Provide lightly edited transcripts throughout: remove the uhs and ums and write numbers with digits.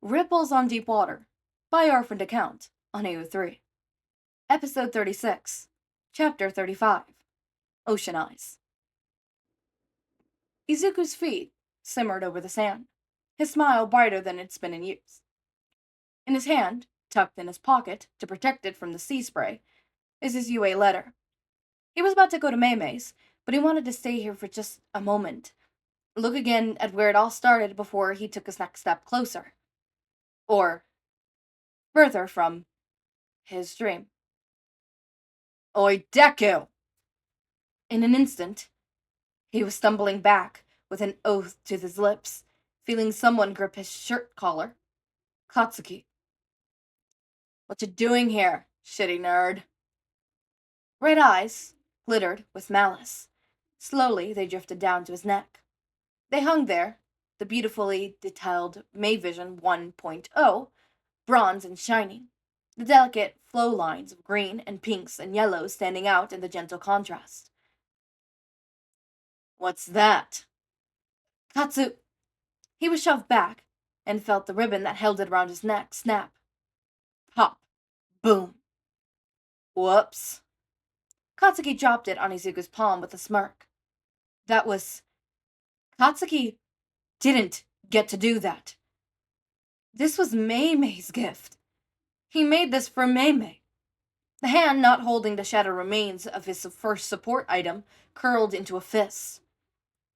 Ripples on Deep Water by Orphaned Account on AO3. Episode 36, Chapter 35, Ocean Eyes. Izuku's feet simmered over the sand, his smile brighter than it's been in years. In his hand, tucked in his pocket to protect it from the sea spray, is his UA letter. He was about to go to Mei's, but he wanted to stay here for just a moment, look again at where it all started before he took his next step closer. Or further from his dream. Oi, Deku! In an instant, he was stumbling back with an oath to his lips, feeling someone grip his shirt collar. Katsuki. What you doing here, shitty nerd? Red eyes glittered with malice. Slowly, they drifted down to his neck. They hung there, the beautifully detailed May Vision 1.0, bronze and shining, the delicate flow lines of green and pinks and yellows standing out in the gentle contrast. What's that? Katsu! He was shoved back and felt the ribbon that held it around his neck snap. Pop. Boom. Whoops. Katsuki dropped it on Izuku's palm with a smirk. That was... Katsuki didn't get to do that. This was Mei's gift. He made this for Mei. The hand not holding the shattered remains of his first support item curled into a fist.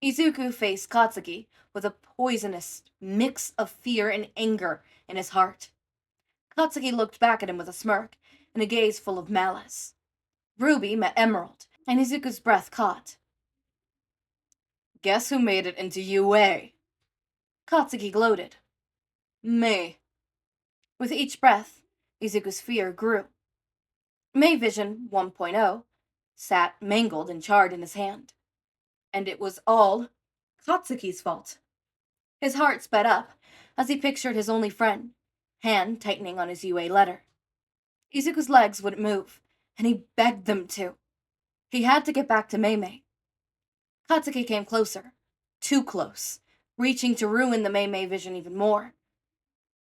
Izuku faced Katsuki with a poisonous mix of fear and anger in his heart. Katsuki looked back at him with a smirk and a gaze full of malice. Ruby met Emerald, and Izuku's breath caught. Guess who made it into UA? Katsuki gloated. Mei. With each breath, Izuku's fear grew. May Vision 1.0 sat mangled and charred in his hand. And it was all Katsuki's fault. His heart sped up as he pictured his only friend, hand tightening on his UA letter. Izuku's legs wouldn't move, and he begged them to. He had to get back to Mei. Katsuki came closer, too close, reaching to ruin the Mei vision even more.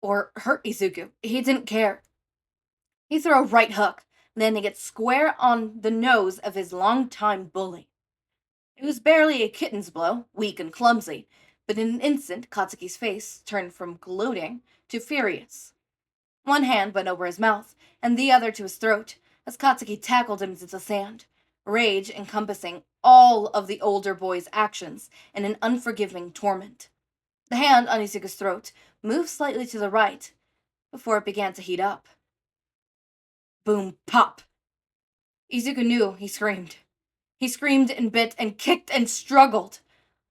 Or hurt Izuku. He didn't care. He threw a right hook, landing it square on the nose of his longtime bully. It was barely a kitten's blow, weak and clumsy, but in an instant Katsuki's face turned from gloating to furious. One hand went over his mouth, and the other to his throat, as Katsuki tackled him into the sand, rage encompassing all of the older boy's actions in an unforgiving torment. The hand on Izuku's throat moved slightly to the right, before it began to heat up. Boom, pop! Izuku knew he screamed. He screamed and bit and kicked and struggled,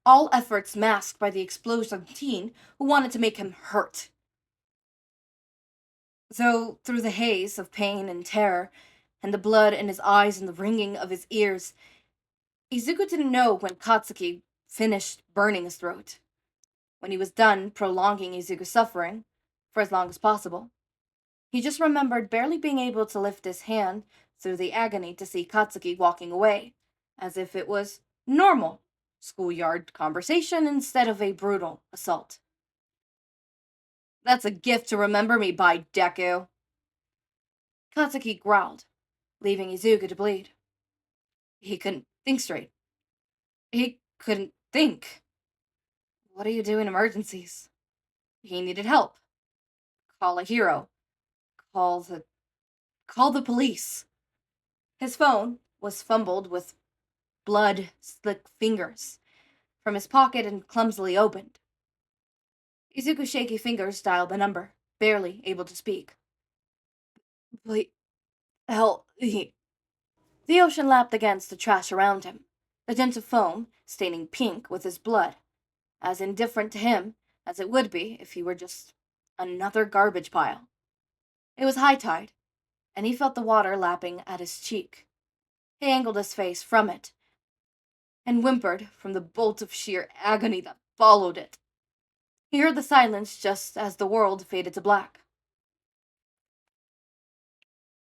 all efforts masked by the explosive teen who wanted to make him hurt. Though through the haze of pain and terror, and the blood in his eyes and the ringing of his ears, Izuku didn't know when Katsuki finished burning his throat, when he was done prolonging Izuku's suffering for as long as possible. He just remembered barely being able to lift his hand through the agony to see Katsuki walking away, as if it was normal schoolyard conversation instead of a brutal assault. That's a gift to remember me by, Deku. Katsuki growled, leaving Izuku to bleed. He couldn't think straight. He couldn't think. What do you do in emergencies? He needed help. Call a hero. Call the police. His phone was fumbled with blood-slick fingers from his pocket and clumsily opened. Izuku's shaky fingers dialed the number, barely able to speak. Please, help me. The ocean lapped against the trash around him, the dent of foam staining pink with his blood, as indifferent to him as it would be if he were just another garbage pile. It was high tide, and he felt the water lapping at his cheek. He angled his face from it, and whimpered from the bolt of sheer agony that followed it. He heard the silence just as the world faded to black.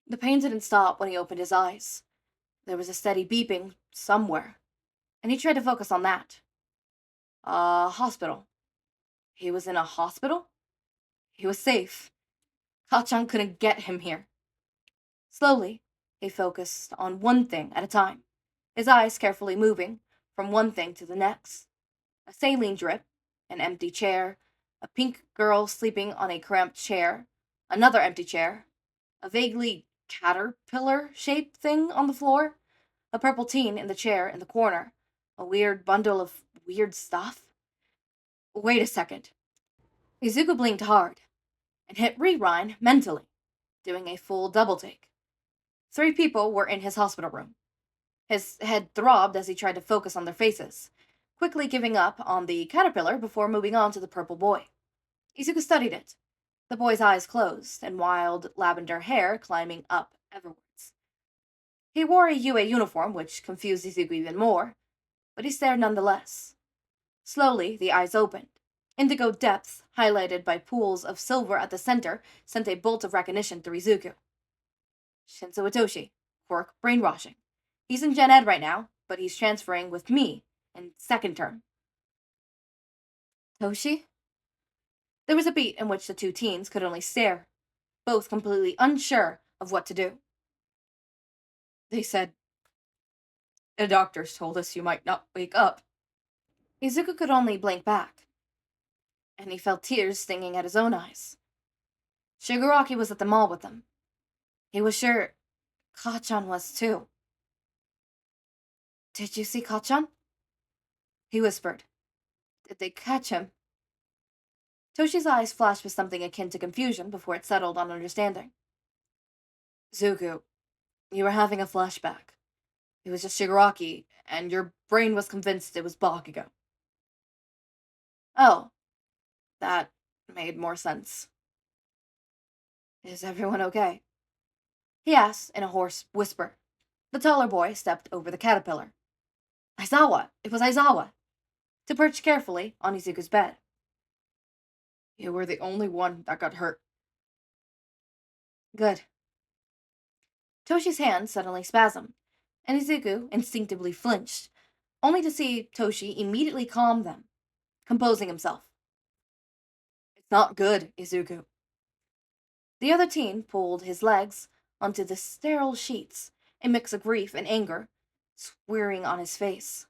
The pain didn't stop when he opened his eyes. There was a steady beeping somewhere, and he tried to focus on that. A hospital. He was in a hospital? He was safe. Kachan couldn't get him here. Slowly, he focused on one thing at a time, his eyes carefully moving from one thing to the next. A saline drip, an empty chair, a pink girl sleeping on a cramped chair, another empty chair, a vaguely caterpillar-shaped thing on the floor, a purple teen in the chair in the corner, a weird bundle of weird stuff. Wait a second. Izuku blinked hard and hit rewind mentally, doing a full double take. 3 people were in his hospital room. His head throbbed as he tried to focus on their faces, quickly giving up on the caterpillar before moving on to the purple boy. Izuku studied it, the boy's eyes closed and wild lavender hair climbing up everwards. He wore a UA uniform, which confused Izuku even more, but he stared nonetheless. Slowly, the eyes opened. Indigo depths, highlighted by pools of silver at the center, sent a bolt of recognition through Izuku. Shinsou Hitoshi, quirk brainwashing. He's in Gen Ed right now, but he's transferring with me in second term. Toshi? There was a beat in which the 2 teens could only stare, both completely unsure of what to do. They said, "The doctors told us you might not wake up." Izuku could only blink back, and he felt tears stinging at his own eyes. Shigaraki was at the mall with them. He was sure Kachan was too. "Did you see Kachan?" he whispered. "Did they catch him?" Toshi's eyes flashed with something akin to confusion before it settled on understanding. "Zuku, you were having a flashback. It was just Shigaraki, and your brain was convinced it was Bakugou." Oh, that made more sense. "Is everyone okay?" he asked in a hoarse whisper. The taller boy stepped over the caterpillar. Aizawa! It was Aizawa! To perch carefully on Izuku's bed. "You were the only one that got hurt." "Good." Toshi's hand suddenly spasmed, and Izuku instinctively flinched, only to see Toshi immediately calm them, composing himself. "It's not good, Izuku." The other teen pulled his legs onto the sterile sheets, a mix of grief and anger, swearing on his face.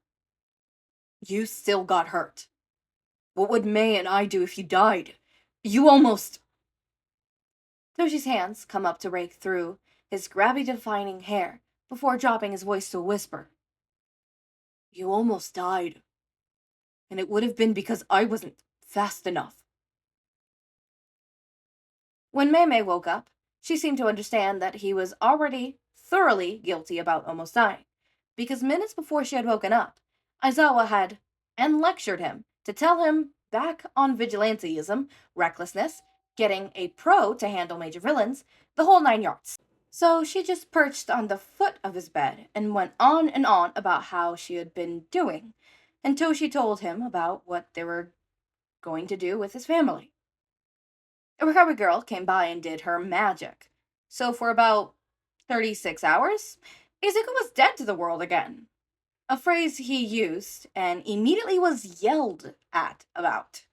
"You still got hurt. What would Mei and I do if you died? You almost—" Toshi's hands come up to rake through his gravity-defying hair before dropping his voice to a whisper. "You almost died. And it would have been because I wasn't fast enough." When Mei woke up, she seemed to understand that he was already thoroughly guilty about almost dying, because minutes before she had woken up, Aizawa had lectured him to tell him back on vigilanteism, recklessness, getting a pro to handle major villains, the whole 9 yards. So she just perched on the foot of his bed and went on and on about how she had been doing, until she told him about what they were going to do with his family. A recovery girl came by and did her magic. So for about 36 hours, Izuku was dead to the world again. A phrase he used and immediately was yelled at about.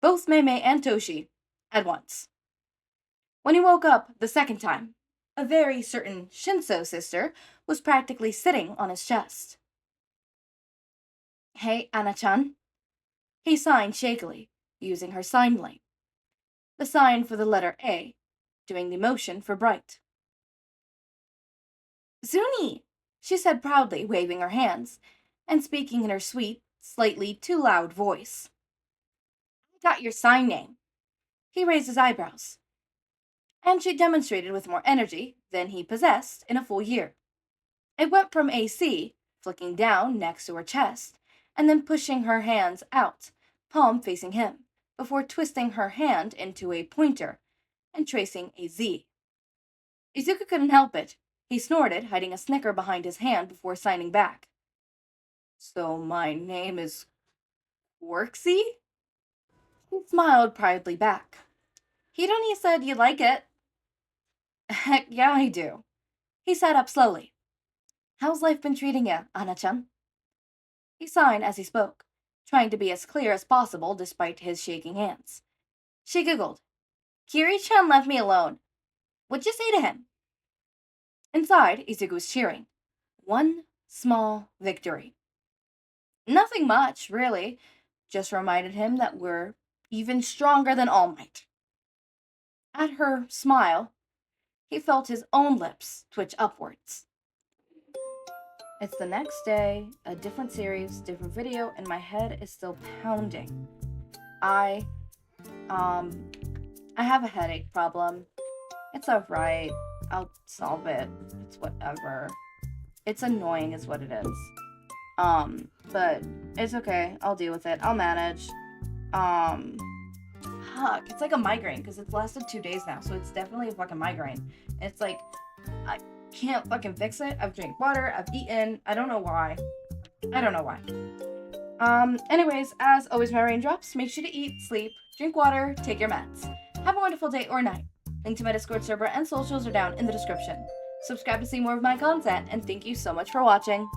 Both Mei and Toshi at once. When he woke up the second time, a very certain Shinsou sister was practically sitting on his chest. "Hey, Anna-chan." He signed shakily, using her sign language. The sign for the letter A, doing the motion for bright. "Zuni," she said proudly, waving her hands, and speaking in her sweet, slightly too loud voice. "I got your sign name." He raised his eyebrows, and she demonstrated with more energy than he possessed in a full year. It went from AC, flicking down next to her chest, and then pushing her hands out, palm facing him, before twisting her hand into a pointer and tracing a Z. Izuku couldn't help it. He snorted, hiding a snicker behind his hand before signing back. "So my name is Quirksy?" He smiled proudly back. "He'd only said you like it." "Heck yeah, I do." He sat up slowly. "How's life been treating you, Anna-chan?" He signed as he spoke, trying to be as clear as possible despite his shaking hands. She giggled, Kiri-chan left me alone. What'd you say to him? Inside, Izuku was cheering. One small victory. Nothing much, really. Just reminded him that we're even stronger than All Might. At her smile, he felt his own lips twitch upwards. It's the next day, a different series, different video, and my head is still pounding. I have a headache problem. It's alright. I'll solve it. It's whatever. It's annoying is what it is. But it's okay. I'll deal with it. I'll manage. Fuck. It's like a migraine because it's lasted 2 days now, so it's definitely a fucking migraine. And it's like, I can't fucking fix it. I've drank water. I've eaten. I don't know why. Anyways, as always, my raindrops, make sure to eat, sleep, drink water, take your meds. Have a wonderful day or night. Link to my Discord server and socials are down in the description. Subscribe to see more of my content, and thank you so much for watching.